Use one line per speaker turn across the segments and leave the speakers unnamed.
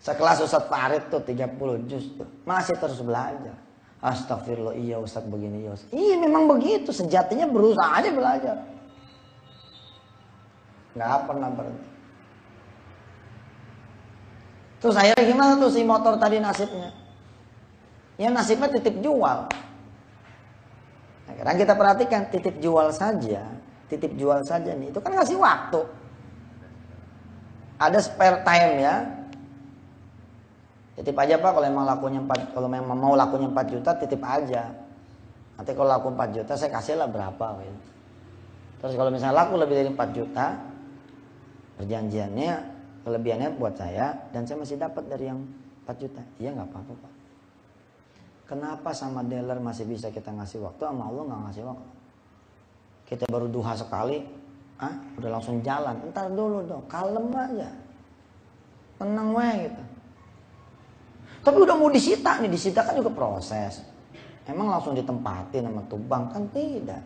Sekelas Ustadz Farid tuh 30 juz tuh. Masih terus belajar. Astagfirullah, iya Ustadz begini, iya Ustadz. Iya memang begitu, sejatinya berusaha aja belajar. Nggak pernah berhenti. Terus akhirnya gimana tuh si motor tadi nasibnya? Ya nasibnya titip jual. Nah, sekarang kita perhatikan titip jual saja nih, itu kan ngasih waktu. Ada spare time ya. Titip aja Pak, kalau memang mau lakunya 4 juta titip aja. Nanti kalau laku 4 juta saya kasih lah berapa gitu. Terus kalau misalnya laku lebih dari 4 juta, perjanjiannya kelebihannya buat saya dan saya masih dapat dari yang 4 juta. Iya nggak apa-apa Pak. Kenapa sama dealer masih bisa kita ngasih waktu, sama Allah nggak ngasih waktu? Kita baru duha sekali, udah langsung jalan. Entar dulu dong, kalem aja, tenang weh gitu. Tapi udah mau disita nih, disita kan juga proses. Emang langsung ditempatin sama tubang kan tidak.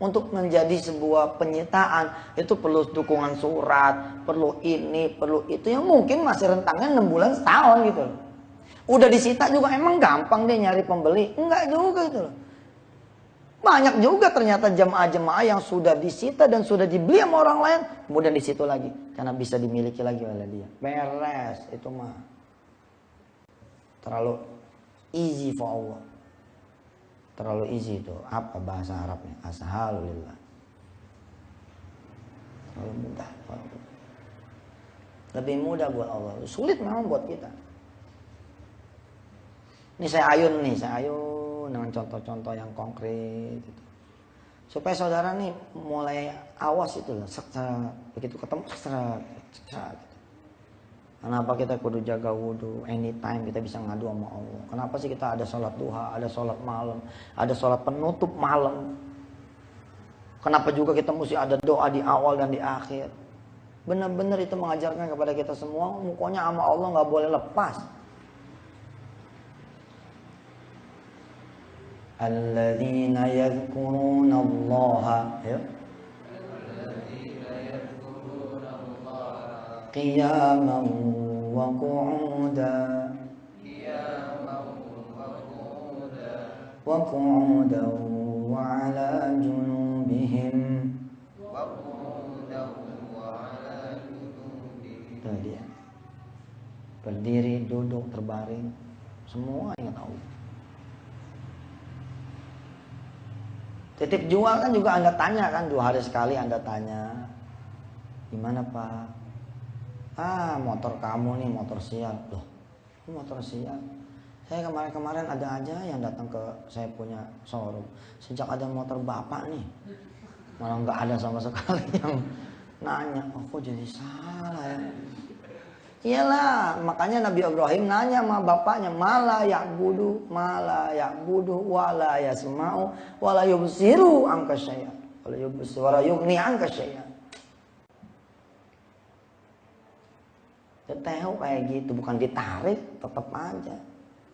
Untuk menjadi sebuah penyitaan itu perlu dukungan surat, perlu ini, perlu itu yang mungkin masih rentangnya 6 bulan setahun gitu loh. Udah disita juga emang gampang deh nyari pembeli? Enggak juga gitu loh. Banyak juga ternyata jemaah-jemaah yang sudah disita dan sudah dibeli sama orang lain, kemudian di situ lagi karena bisa dimiliki lagi oleh dia. Beres itu mah. Terlalu easy for Allah. Terlalu easy itu. Apa bahasa Arabnya? Ashalulillah. Terlalu mudah. Lebih mudah buat Allah. Sulit memang buat kita. Ini saya ayun dengan contoh-contoh yang konkret gitu. Supaya saudara nih mulai awas itu lah. Begitu ketemu gitu. Kenapa kita kudu jaga wudhu? Anytime kita bisa ngadu sama Allah. Kenapa sih kita ada sholat duha, ada sholat malam, ada sholat penutup malam? Kenapa juga kita mesti ada doa di awal dan di akhir? Benar-benar itu mengajarkan kepada kita semua, pokoknya sama Allah nggak boleh lepas. Alladzina yadhkuruna Allaha qiyaman wa qu'udan wa ala junubihim. Itu dia. Berdiri, duduk, terbaring, semua ingat Allah. Titip jual kan juga Anda tanya kan, 2 hari sekali Anda tanya, gimana Pak? Motor kamu nih motor sial. Loh, motor sial? Saya kemarin ada aja yang datang ke saya punya showroom. Sejak ada motor bapak nih, malah nggak ada sama sekali yang nanya. Oh, kok jadi salah ya? Iyalah, makanya Nabi Ibrahim nanya sama bapaknya, mala ya'budu wala yasma'u wala yubsiru anka syai'a wala yughni anka syai'a. Tahu kayak gitu, bukan ditarik, tetap aja.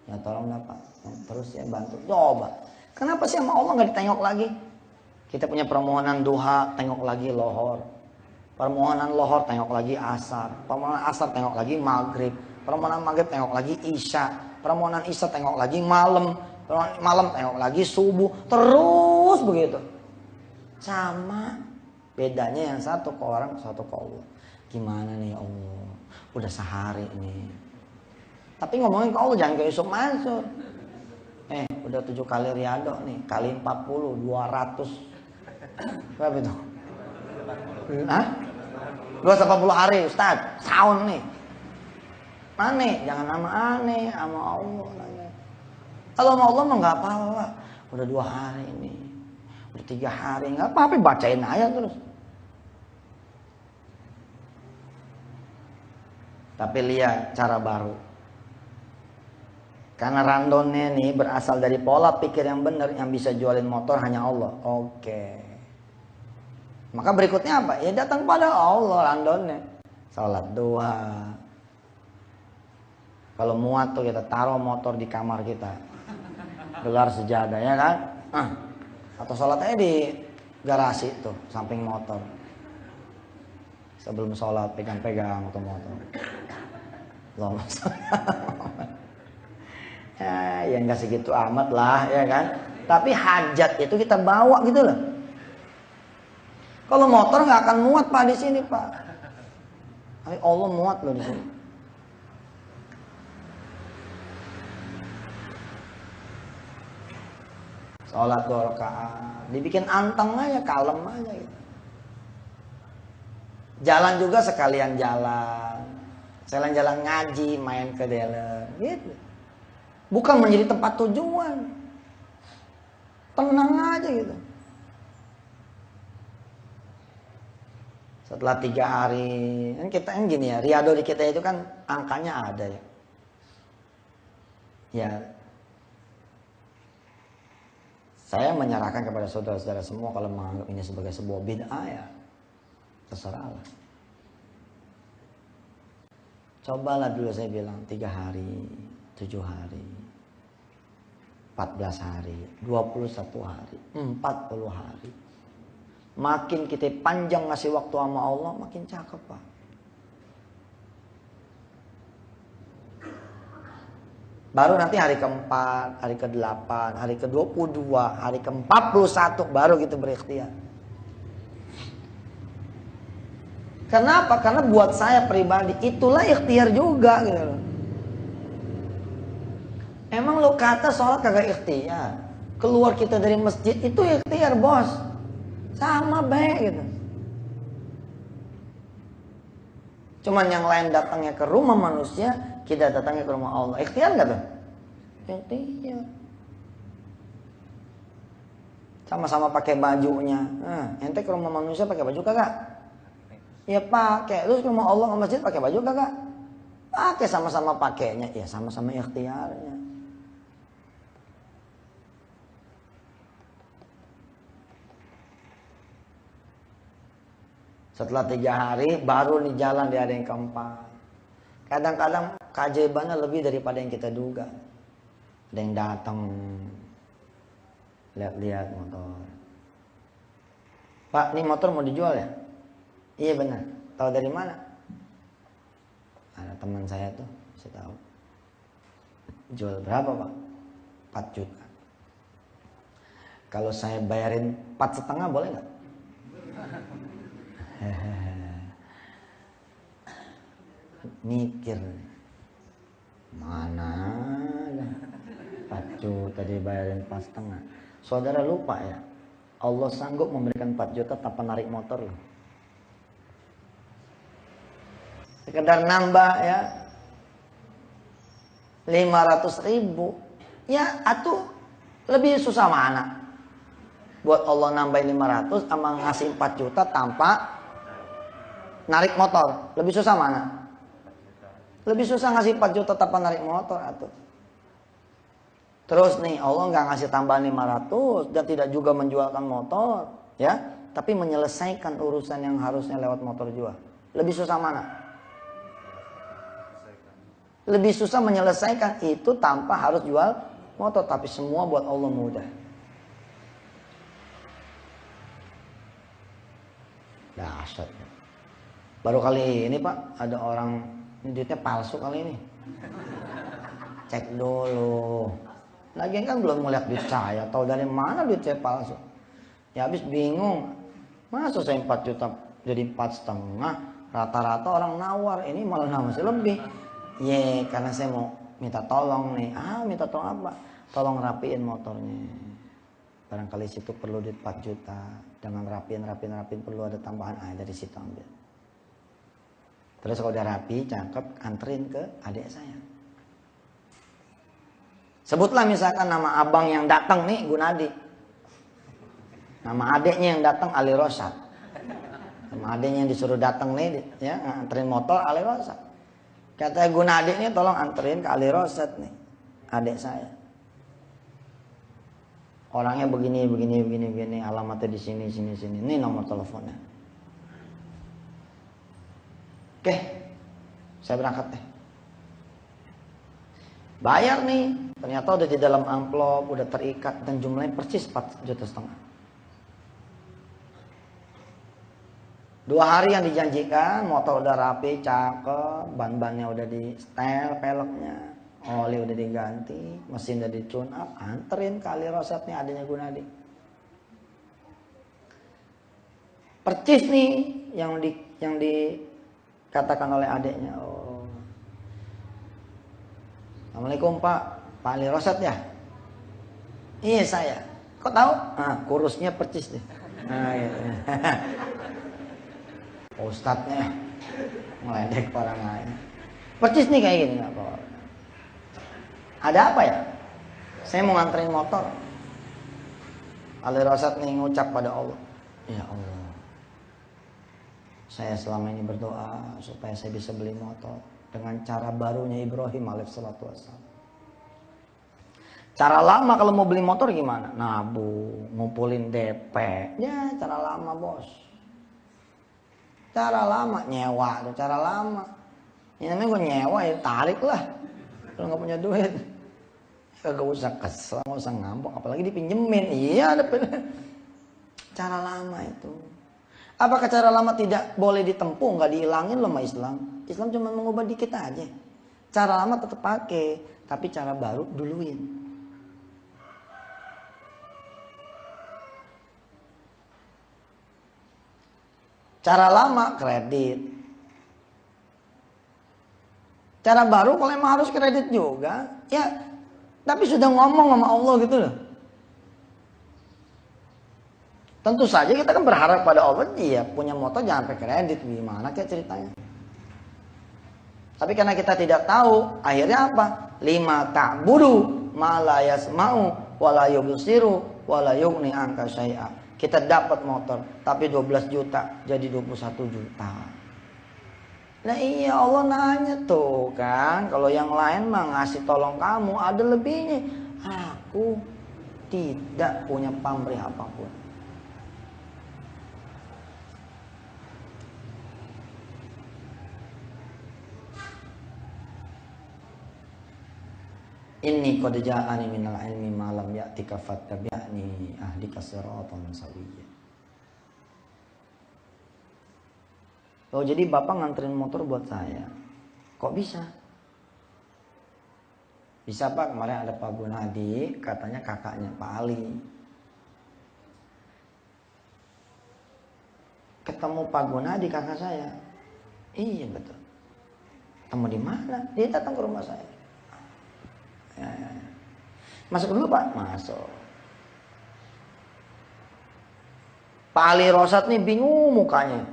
Ya tolong dapat, terus ya bantu. Coba, kenapa sih sama Allah nggak ditengok lagi? Kita punya permohonan duha, tengok lagi lohor. Permohonan lohor, tengok lagi asar. Permohonan asar, tengok lagi maghrib. Permohonan maghrib, tengok lagi isya. Permohonan isya, tengok lagi malam. Permohonan malam, tengok lagi subuh. Terus begitu. Sama. Bedanya yang satu ke orang, satu ke Allah. Gimana nih Allah? Udah sehari nih. Tapi ngomongin ke Allah jangan ke Yusuf Mansur. Udah 7 kali riado nih, kali 40, 200. Berapa itu? 280 hari Ustaz, tahun nih. Aneh, jangan nama aneh, sama Allah nanya. Kalau sama Allah mah nggak apa-apa. Udah 2 hari ini, udah 3 hari, nggak apa-apa, bacain aja terus. Tapi lihat cara baru. Karena randonnya nih berasal dari pola pikir yang benar, yang bisa jualin motor hanya Allah. Oke. Maka berikutnya apa? Ya datang pada Allah randonnya. Salat duha. Kalau muat tuh kita taruh motor di kamar kita. Gelar sejadah ya kan? Atau sholatnya di garasi tuh, samping motor. Sebelum sholat pegang-pegang atau motor. Allahumma sholli ala Muhammad. Ya nggak segitu amat lah ya kan. Tapi hajat itu kita bawa gitu loh. Kalau motor nggak akan muat Pak di sini Pak. Allah muat loh di sini. Sholat 2 rakaat, dibikin anteng aja, kalem aja gitu. Jalan juga sekalian jalan. Sekalian jalan ngaji, main ke dalam gitu. Bukan menjadi tempat tujuan. Tenang aja gitu. Setelah 3 hari, kan kita kan gini ya, riyadhah di kita itu kan angkanya ada ya. Ya, saya menyerahkan kepada saudara-saudara semua kalau menganggap ini sebagai sebuah bid'ah ya terserahlah. Cobalah dulu saya bilang 3 hari, 7 hari, 14 hari, 21 hari, 40 hari. Makin kita panjang ngasih waktu sama Allah, makin cakep Pak. Baru nanti hari keempat, hari ke-8, hari ke-22, hari ke-41 baru kita berikhtiar. Kenapa? Karena buat saya pribadi itulah ikhtiar juga gitu loh. Emang lo kata sholat kagak ikhtiar, keluar kita dari masjid itu ikhtiar bos, sama baik gitu. Cuman yang lain datangnya ke rumah manusia, kita datangnya ke rumah Allah. Ikhtiar nggak tuh? Ikhtiar. Sama-sama pakai bajunya. Ente ke rumah manusia pakai baju kagak? Ya pakai. Terus ke rumah Allah ke masjid pakai baju kagak? Pakai, sama-sama pakainya. Ya sama-sama ikhtiarnya. Setelah 3 hari baru nih jalan di hari yang keempat. Kadang-kadang keajaibannya lebih daripada yang kita duga. Ada yang datang lihat-lihat motor. Pak, ini motor mau dijual ya? Iya benar. Tahu dari mana? Ada teman saya tuh, saya tahu. Jual berapa Pak? 4 juta. Kalau saya bayarin 4,5 boleh nggak? Mikir mana ada 4 juta dibayarin 4,5. Saudara lupa ya, Allah sanggup memberikan 4 juta tanpa narik motor loh. Sekedar nambah ya 500.000 ya, atuh lebih susah mana buat Allah nambahin 500 sama ngasih 4 juta tanpa narik motor. Lebih susah mana? Lebih susah ngasih 4 juta tanpa narik motor atuh. Terus nih Allah nggak ngasih tambahan 500 dan tidak juga menjualkan motor ya, tapi menyelesaikan urusan yang harusnya lewat motor jual. Lebih susah mana? Lebih susah menyelesaikan itu tanpa harus jual motor, tapi semua buat Allah mudah. Dahsyat. Baru kali ini Pak ada orang, ini duitnya palsu kali ini. Cek dulu. Lagian kan belum melihat duit saya, tahu dari mana duit saya palsu. Ya habis bingung. Masa saya 4 juta jadi 4,5, rata-rata orang nawar, ini malah masih lebih. Ye, karena saya mau minta tolong nih. Minta tolong apa? Tolong rapiin motornya. Barangkali situ perlu duit 4 juta. Dengan rapiin perlu ada tambahan, dari situ ambil. Terus kalau udah rapi, cakep, anterin ke adik saya. Sebutlah misalkan nama abang yang datang nih, Gunadi. Nama adiknya yang datang Ali Rosad. Nama adiknya yang disuruh datang nih, ya, anterin motor Ali Rosad. Kata Gunadi nih, tolong anterin ke Ali Rosad nih, adik saya. Orangnya begini, alamatnya di sini. Ini nomor teleponnya. Oke, saya berangkat deh. Bayar nih, ternyata udah di dalam amplop, udah terikat dan jumlahnya persis 4,5 juta. 2 hari yang dijanjikan, motor udah rapi, cakep, ban-bannya udah di setel, peleknya, oli udah diganti, mesin udah di tune up, anterin kali rosetnya adanya Gunadi. Percis nih yang dikatakan oleh adiknya. Oh. Assalamualaikum Pak Ali Roset ya? Iya saya. Kok tahu? Ah, kurusnya percis deh. Nah, gitu. Ustadznya meledek orang lain. Percis nih kayak gini, nggak apa-apa. Ada apa ya? Saya mau nganterin motor. Ali Roset nih ngucap pada Allah. Ya Allah, saya selama ini berdoa supaya saya bisa beli motor dengan cara barunya Ibrahim alaihissalatu wassalam. Cara lama kalau mau beli motor gimana? Nabung, ngumpulin DP. Ya, cara lama bos. Cara lama, nyewa tuh cara lama. Ini namanya gue nyewa ya tarik lah. Kalau nggak punya duit, kagak usah kesel, nggak usah ngambek, apalagi dipinjemin. Iya, ada cara lama itu. Apakah cara lama tidak boleh ditempuh, nggak dihilangin loh sama Islam? Islam cuma mengubah dikit aja. Cara lama tetap pakai, tapi cara baru duluin. Cara lama kredit. Cara baru kalau emang harus kredit juga, ya tapi sudah ngomong sama Allah gitu loh. Tentu saja kita kan berharap pada Allah, dia punya motor jangan pakai kredit, gimana kayak ceritanya. Tapi karena kita tidak tahu, akhirnya apa? Lima ta'budu ma la yasma'u wa la yubsiru wa la yughni anka syai'a. Kita dapat motor, tapi 12 juta jadi 21 juta. Nah iya, Allah nanya tuh kan, kalau yang lain mah ngasih tolong kamu ada lebihnya. Aku tidak punya pamrih apapun. Inni qad ja'ani minal ilmi ma lam ya'tika fattabi'ni ahdika siratan sawiyya. Oh, jadi Bapak nganterin motor buat saya. Kok bisa? Bisa Pak, kemarin ada Pak Gunadi, katanya kakaknya Pak Ali. Ketemu Pak Gunadi kakak saya. Iya betul. Ketemu di mana? Dia datang ke rumah saya. Ya. Masuk dulu Pak, masuk. Pak Ali Rosat nih bingung mukanya.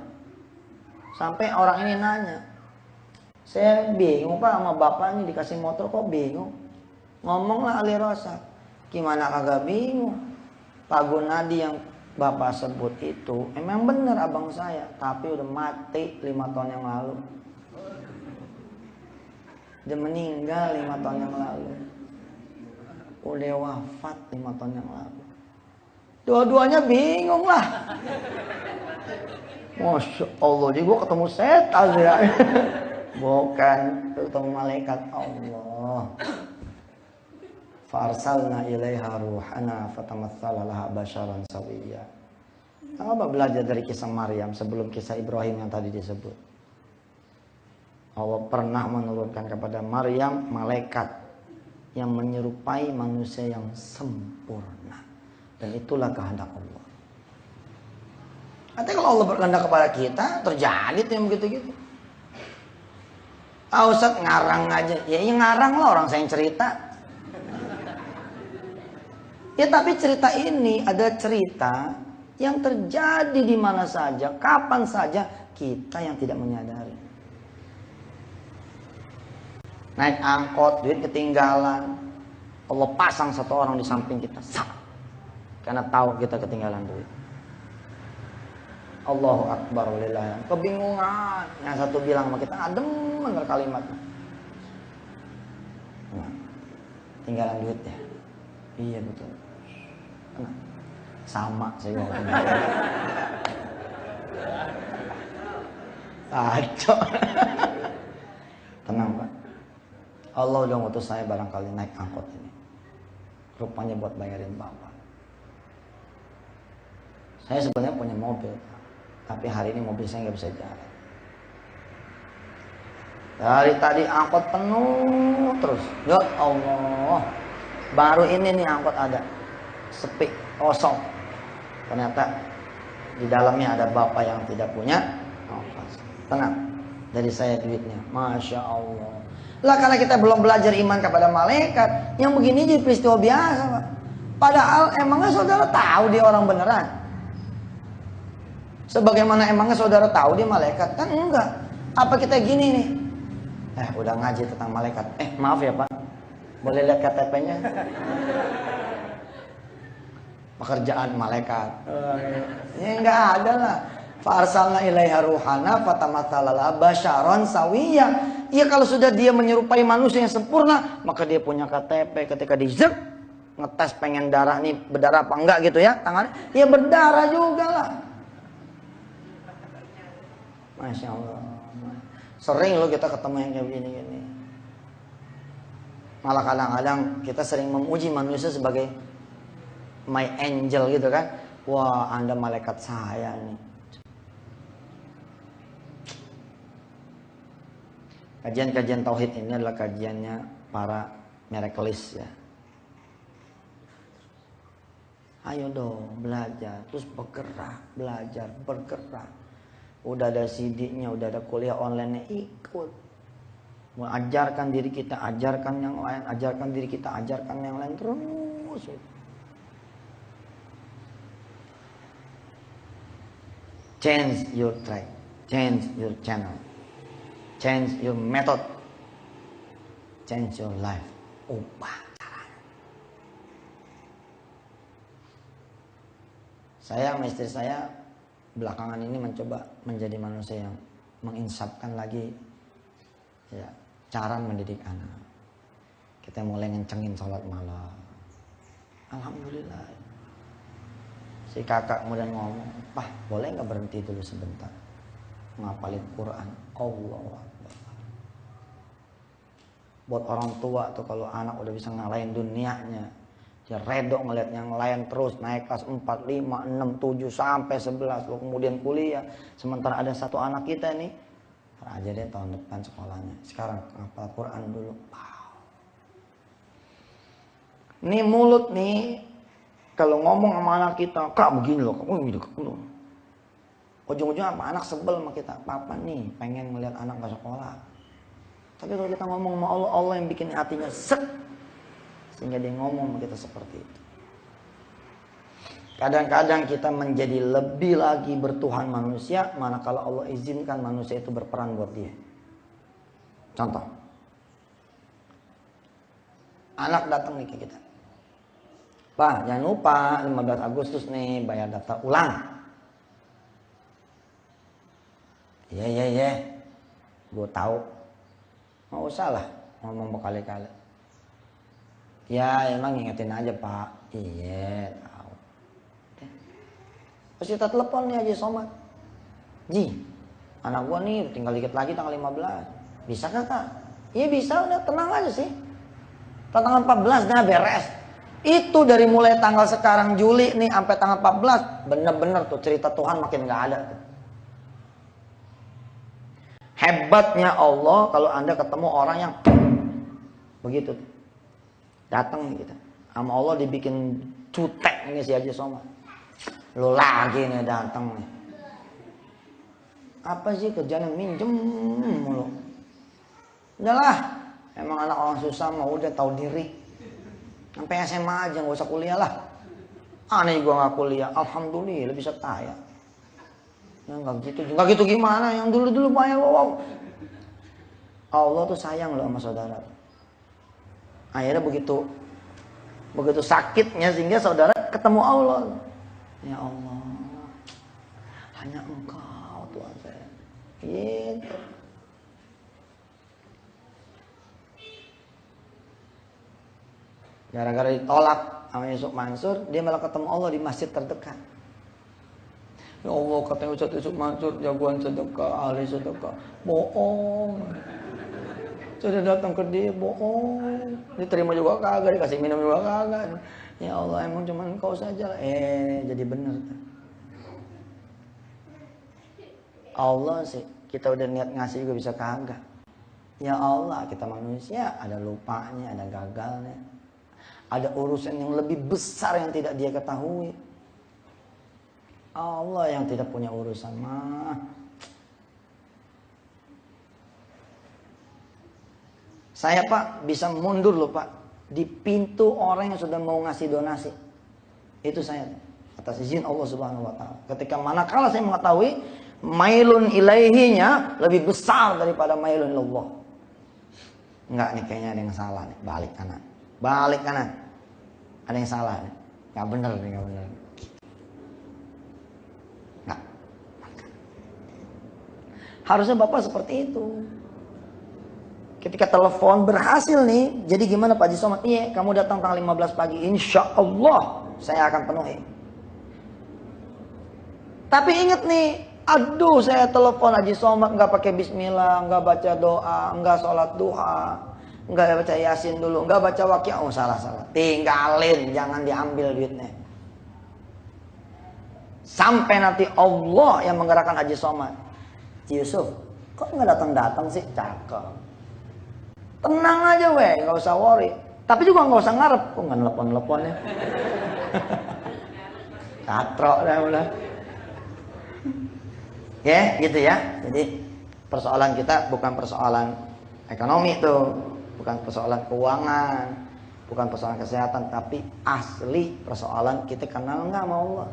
Sampai orang ini nanya, saya bingung Pak sama Bapak ini dikasih motor kok bingung. Ngomonglah Ali Rosat, gimana kagak bingung. Pak Gunadi yang Bapak sebut itu emang bener abang saya, tapi udah mati 5 tahun yang lalu. Dia meninggal 5 tahun yang lalu. Udah wafat 5 tahun yang lalu. Dua-duanya bingung lah. Masya Allah, jadi gue ketemu setan ya. Bukan, ketemu malaikat Allah. Farsalna ilaiha ruhana fatamatsala laha basyaran sawiyya. Apa belajar dari kisah Maryam sebelum kisah Ibrahim yang tadi disebut? Allah pernah menurunkan kepada Maryam malaikat yang menyerupai manusia yang sempurna. Dan itulah kehendak Allah. Artinya kalau Allah berkehendak kepada kita, terjadi tuh yang begitu-gitu. Ah Ustaz ngarang aja. Ya ngarang lah, orang saya yang cerita. Ya tapi cerita ini ada cerita yang terjadi di mana saja, kapan saja, kita yang tidak menyadari. Naik angkot, duit ketinggalan, Allah pasang satu orang di samping kita, karena tahu kita ketinggalan duit. Allahu Akbar walillah. Kebingungan. Yang satu bilang sama kita, adem bener kalimatnya. Nah, tinggalan duit ya. Iya betul. Nah, sama saya ngomong. Kacau. Tenang Pak. Allah udah ngutus saya barangkali naik angkot ini. Rupanya buat bayarin Bapak. Saya sebenarnya punya mobil. Tapi hari ini mobil saya nggak bisa jalan. Dari tadi angkot penuh terus. Ya Allah. Baru ini nih angkot ada. Sepi, kosong. Ternyata di dalamnya ada bapak yang tidak punya ongkos. Tenang. Dari saya duitnya. Masya Allah. Lah karena kita belum belajar iman kepada malaikat. Yang begini jadi peristiwa biasa, Pak. Padahal emangnya saudara tahu dia orang beneran? Sebagaimana emangnya saudara tahu dia malaikat? Kan enggak. Apa kita gini nih? Udah ngaji tentang malaikat. Maaf ya Pak. Boleh lihat KTP-nya? Pekerjaan malaikat. Ya enggak ada lah. Fa'arsalna ilaiha ruhana fatamatsala basyaron sawiyya. Ya kalau sudah dia menyerupai manusia yang sempurna, maka dia punya KTP. Ketika dizek ngetes pengen darah nih berdarah apa enggak gitu ya tangannya, ya berdarah juga lah. Masya Allah. Sering loh kita ketemu yang kayak begini-gini. Malah kadang-kadang kita sering memuji manusia sebagai my angel gitu kan. Wah, Anda malaikat saya nih. Kajian-kajian tauhid ini adalah kajiannya para miraculous ya. Ayo dong belajar, terus bergerak, belajar, bergerak. Udah ada CD-nya, udah ada kuliah online-nya, ikut. Mau ajarkan diri kita, ajarkan yang lain, ajarkan diri kita, ajarkan yang lain terus. Change your track, change your channel, change your method, change your life. Ubah caranya. Saya sama istri saya belakangan ini mencoba menjadi manusia yang menginsapkan lagi ya, cara mendidik anak. Kita mulai ngencengin sholat malam. Alhamdulillah. Si kakak kemudian ngomong, "Pak, boleh nggak berhenti dulu sebentar ngapalin Quran?" Allahu Akbar. Buat orang tua tuh kalau anak udah bisa ngalahin dunianya, dia redo ngeliat yang lain terus naik kelas 4, 5, 6, 7 sampai 11 lalu kemudian kuliah. Sementara ada satu anak kita nih, aja deh tahun depan sekolahnya. Sekarang ngapal Quran dulu. Wow. Nih mulut nih kalau ngomong sama anak kita, "Kak begini loh, kamu gitu loh." Ujung-ujungnya apa? Anak sebel sama kita. Papa nih pengen ngeliat anak ke sekolah. Tapi kalau kita ngomong sama Allah, Allah yang bikin hatinya sek. Sehingga dia ngomong sama kita seperti itu. Kadang-kadang kita menjadi lebih lagi bertuhan manusia, manakala Allah izinkan manusia itu berperan buat dia. Contoh. Anak datang nih ke kita. "Pak, jangan lupa 15 Agustus nih bayar daftar ulang." Iya. Gue tahu. Nggak usah lah ngomong berkali-kali. Ya emang ngingetin aja Pak. Iya tahu. Terus kita telepon nih Haji Somad. "Ji, anak gua nih tinggal dikit lagi tanggal 15. Bisa Kak?" "Iya bisa, udah tenang aja sih. Tanggal 14 dah beres." Itu dari mulai tanggal sekarang Juli nih sampai tanggal 14 bener-bener tuh cerita Tuhan makin nggak ada tuh. Hebatnya Allah kalau Anda ketemu orang yang begitu tuh. Datang kita sama Allah dibikin cutek ini si Haji Somad. "Lu lagi nih datang nih. Apa sih kerjaan yang minjem mulu? Udahlah, emang anak orang susah mau udah tahu diri. Sampai SMA aja nggak usah kuliah lah. Aneh gua nggak kuliah, alhamdulillah bisa kaya." Ya nggak gitu gimana? Yang dulu bayar wow. Allah tuh sayang loh sama saudara. Akhirnya begitu sakitnya sehingga saudara ketemu Allah. Ya Allah, hanya Engkau Tuhan saya. Gitu. Gara-gara ditolak sama Yusuf Mansur, dia malah ketemu Allah di masjid terdekat. "Ya Allah," katanya Ustaz Yusuf Mansur, jagoan sedekah, ahli sedekah. Bohong. Sudah datang ke dia, bohong. Diterima juga kagak, dikasih minum juga kagak. Ya Allah, emang cuma Engkau saja lah. Jadi benar. Allah sih, kita udah niat ngasih juga bisa kagak. Ya Allah, kita manusia ada lupanya, ada gagalnya. Ada urusan yang lebih besar yang tidak dia ketahui. Allah yang tidak punya urusan mah. Saya Pak bisa mundur loh Pak di pintu orang yang sudah mau ngasih donasi. Itu saya atas izin Allah Subhanahu wa taala. Ketika manakala saya mengetahui mailun ilaihinya lebih besar daripada mailun ilallah. Enggak nih, kayaknya ada yang salah nih. Balik kanan. Balik kanan. Ada yang salah nih. Enggak benar nih, enggak benar. Enggak. Harusnya Bapak seperti itu. Ketika telepon berhasil nih, jadi gimana Pak Haji Somad? Iya, kamu datang tanggal 15 pagi, insya Allah saya akan penuhi. Tapi ingat nih, aduh saya telepon Haji Somad nggak pakai bismillah, nggak baca doa, nggak sholat duha, nggak baca yasin dulu, nggak baca waqiah. Oh salah. Tinggalin, jangan diambil duitnya. Sampai nanti Allah yang menggerakkan Haji Somad. Yusuf, kok nggak datang sih? Cakep. Tenang aja weh, nggak usah worry. Tapi juga nggak usah ngarep. Kok nggak nelpon-nelponnya? Katrok dah udah. Ya, gitu ya. Jadi persoalan kita bukan persoalan ekonomi tuh, bukan persoalan keuangan, bukan persoalan kesehatan, tapi asli persoalan kita kenal nggak sama Allah.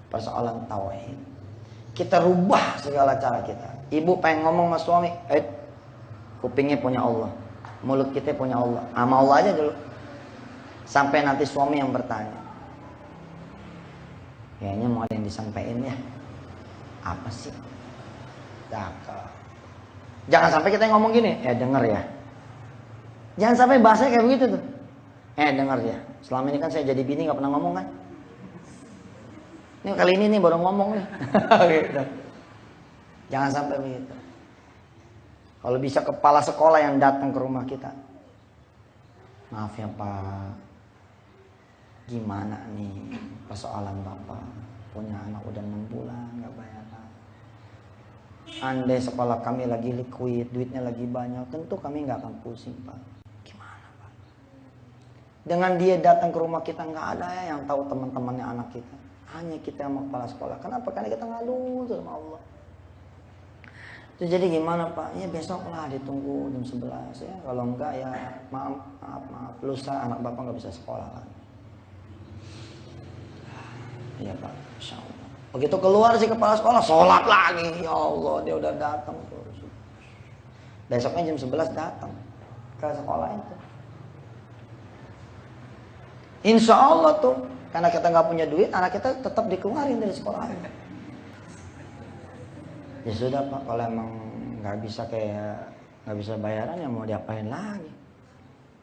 Persoalan tauhid. Kita rubah segala cara kita. Ibu pengen ngomong sama suami, kupingnya punya Allah, mulut kita punya Allah, sama Allah aja dulu. Sampai nanti suami yang bertanya, kayaknya mau ada yang disampaikan ya. Apa sih? Jangan sampai kita ngomong gini, denger ya. Jangan sampai bahasanya kayak begitu tuh. Denger ya. Selama ini kan saya jadi bini nggak pernah ngomong kan. Ini kali ini nih baru ngomong nih. Gitu. Jangan sampai begitu. Kalau bisa kepala sekolah yang datang ke rumah kita. Maaf ya Pak, gimana nih persoalan Bapak? Punya anak udah 6 bulan gak bayar. Andai sekolah kami lagi liquid, duitnya lagi banyak, tentu kami gak akan pusing Pak. Gimana Pak? Dengan dia datang ke rumah kita, gak ada ya yang tahu teman-temannya anak kita. Hanya kita yang kepala sekolah. Kenapa? Karena kita ngadu sama Allah. Jadi gimana Pak? Ya besok lah ditunggu jam 11 ya. Kalau enggak ya maaf. Lusa anak Bapak nggak bisa sekolah lagi. Iya Pak, Insya Allah. Begitu keluar si kepala sekolah, sholat lagi. Ya Allah, dia udah datang. Besoknya jam 11 datang ke sekolah itu. Insya Allah tuh, karena kita nggak punya duit, anak kita tetap dikeluarin dari sekolah. Ya sudah Pak, kalau emang nggak bisa bayaran ya mau diapain lagi?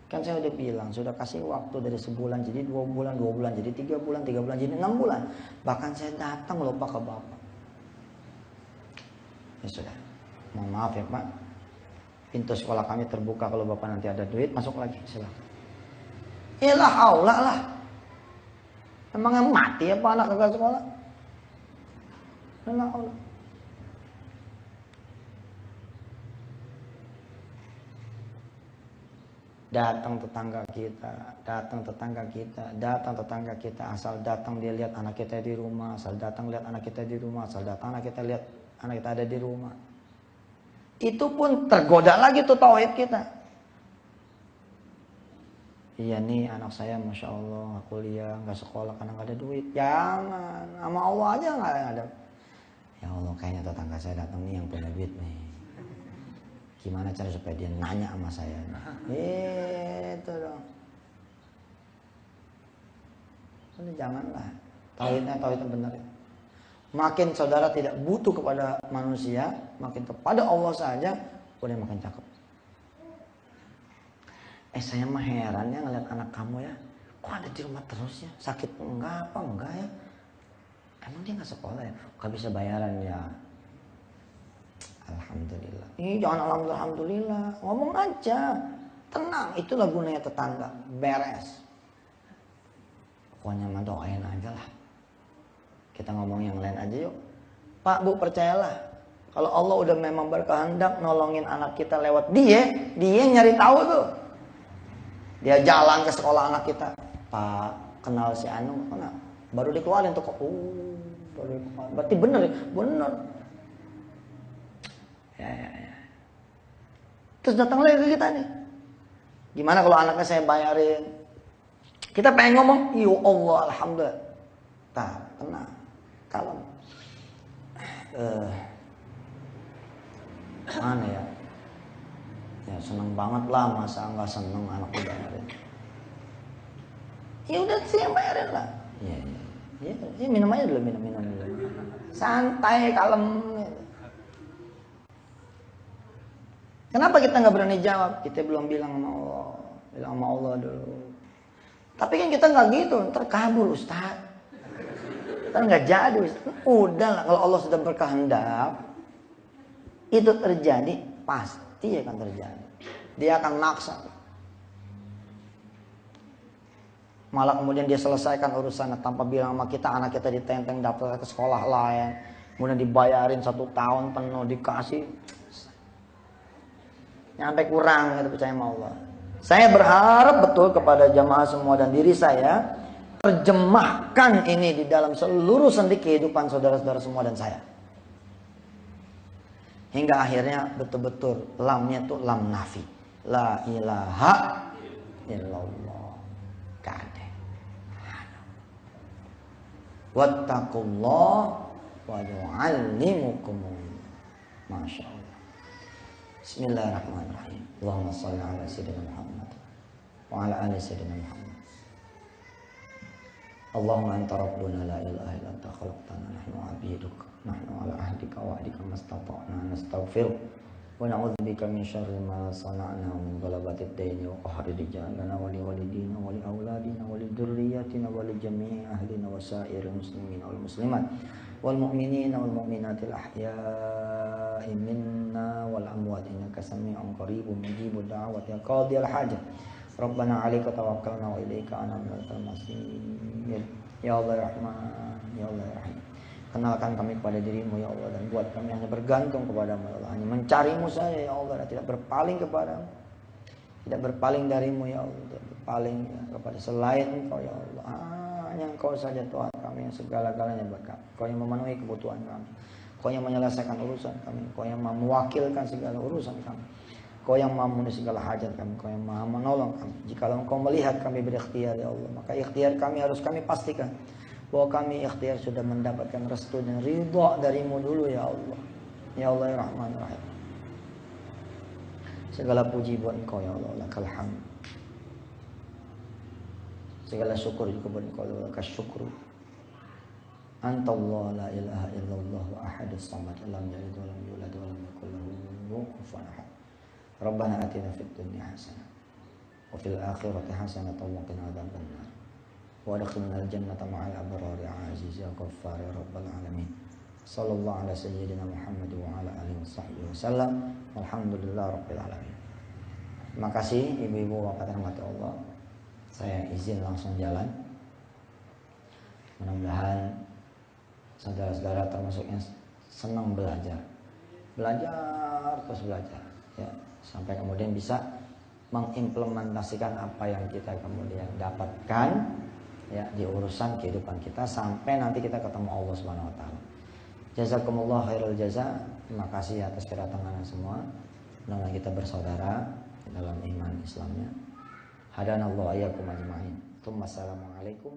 Kan saya udah bilang, sudah kasih waktu dari sebulan jadi 2 bulan, jadi 3 bulan, jadi 6 bulan. Bahkan saya datang loh Pak ke Bapak. Ya sudah, mohon maaf ya Pak. Pintu sekolah kami terbuka, kalau Bapak nanti ada duit masuk lagi, silakan. Iyalah haula lah. Emang yang mati ya Pak anak kagak sekolah? Iyalah haula. Datang tetangga kita, asal datang dia lihat anak kita di rumah, asal datang lihat anak kita di rumah, asal datang anak kita lihat anak kita ada di rumah. Itu pun tergoda lagi tuh tauhid kita. Iya nih anak saya Masya Allah kuliah, nggak sekolah karena nggak ada duit. Jangan, sama Allah aja nggak ada. Ya Allah kayaknya tetangga saya datang nih yang punya duit nih. Gimana cara supaya dia nanya sama saya? Itu dong. Ini janganlah. Tauhidnya benar. Makin saudara tidak butuh kepada manusia, makin kepada Allah saja, udah makin cakep. Saya mah heran ya ngeliat anak kamu ya. Kok ada di rumah terus ya? Sakit enggak ya? Emang dia nggak sekolah ya? Gak bisa bayaran ya? Alhamdulillah. Jangan alhamdulillah. Ngomong aja. Tenang. Itulah gunanya tetangga. Beres. Pokoknya mah doain aja lah. Kita ngomong yang lain aja yuk. Pak Bu percayalah, kalau Allah udah memang berkehendak nolongin anak kita lewat dia nyari tahu tuh. Dia jalan ke sekolah anak kita, Pak kenal si Anu, kenal. Baru dikeluarin tuh kok, baru dikeluarin. Berarti bener. Ya. Terus datang lagi ke kita nih. Gimana kalau anaknya saya bayarin? Kita pengen ngomong, ya Allah, alhamdulillah. Tenang, kalem. Mana ya? Ya seneng banget lah, masa nggak seneng anak dibayarin. Ya udah sih yang bayarin lah. Ya minum aja dulu, minum dulu. Santai, kalem. Kenapa kita nggak berani jawab? Kita belum bilang sama Allah dulu. Tapi kan kita nggak gitu, terkabul Ustaz. Kan nggak jadi, udah lah kalau Allah sudah berkehendak itu terjadi, pasti akan terjadi. Dia akan maksa. Malah kemudian dia selesaikan urusannya tanpa bilang sama kita, anak kita ditenteng daftar ke sekolah lain, kemudian dibayarin 1 tahun penuh, dikasih nyampe kurang, gitu percaya sama Allah. Saya berharap betul kepada jamaah semua dan diri saya, terjemahkan ini di dalam seluruh sendi kehidupan saudara-saudara semua dan saya. Hingga akhirnya betul-betul lamnya itu lam nafi. La ilaha illallah. Kade. Wattaqullah wa yu'allimukumullah. Masya Allah. Bismillahirrahmanirrahim. Allahumma salli ala sayyidina Muhammad wa ala ali sayyidina Muhammad. Allahumma anta rabbuna la ilaha illa anta khalaqtana nahnu 'abiduka nahnu 'ala ahdika wa wa'dika mastata'na nastaghfir wa na'udzubika min syarri ma sana'na wa min ghalabatid daini wa qahri rijalana wa li walidina wa li auladina wa li dzurriyyatina wa li jami'i ahlina wa sa'iril muslimina wal muslimat wal mu'minina wal mu'minatil ahya'i minna wal amwat innaka sami'un qaribun mujibud da'wati ya qadiyal hajat. Rabbana 'alaika tawakkalna wa ilaika anabna al-masir. Ya Allah Rahman, ya Allah Rahim. Kenalkan kami kepada dirimu ya Allah, dan buat kami hanya bergantung kepadamu ya Allah, hanya mencarimu saja ya Allah, dan tidak berpaling kepadamu, tidak berpaling darimu ya Allah, tidak berpaling kepada selain Engkau ya Allah. Hanya Engkau saja Tuhan kami yang segala-galanya buat kami. Engkau yang memenuhi kebutuhan kami, Engkau yang menyelesaikan urusan kami, Engkau yang mewakilkan segala urusan kami, Kau yang maha memenuhi segala hajat kami, Kau yang maha menolong kami. Jikalau Engkau melihat kami berikhtiar ya Allah, maka ikhtiar kami harus kami pastikan bahwa kami ikhtiar sudah mendapatkan restu dan ridha darimu dulu ya Allah. Ya Allah ya Rahman Rahim. Segala puji buat Engkau ya Allah, lakal hamd. Segala syukur juga buat Engkau ya Allah, lakal syukru. Anta Allah la ilaha illallah wa ahadus samad lam yalid wa lam yulad wa lam yakul lahu kufuwan ahad. Rabbana atina fid dunya hasanah wa fil akhirati hasanah wa qina adzabannar wa adkhilnal jannata ma'al abrari aziz ya ghaffar ya rabbal alamin. Sallallahu ala sayyidina Muhammad wa ala alihi washabbihi wasallam. Alhamdulillah rabbil alamin. Terima kasih ibu-ibu bapak rahmat Allah. Saya izin langsung jalan. Mudah-mudahan saudara-saudara termasuk yang senang belajar terus belajar ya, sampai kemudian bisa mengimplementasikan apa yang kita kemudian dapatkan ya di urusan kehidupan kita sampai nanti kita ketemu Allah Subhanahu wa taala. Jazakumullah khairul jaza. Terima kasih atas kedatangan semua. Mudah-mudahan kita bersaudara dalam iman Islamnya. Hadanallahu iyyakum ajmain. Assalamualaikum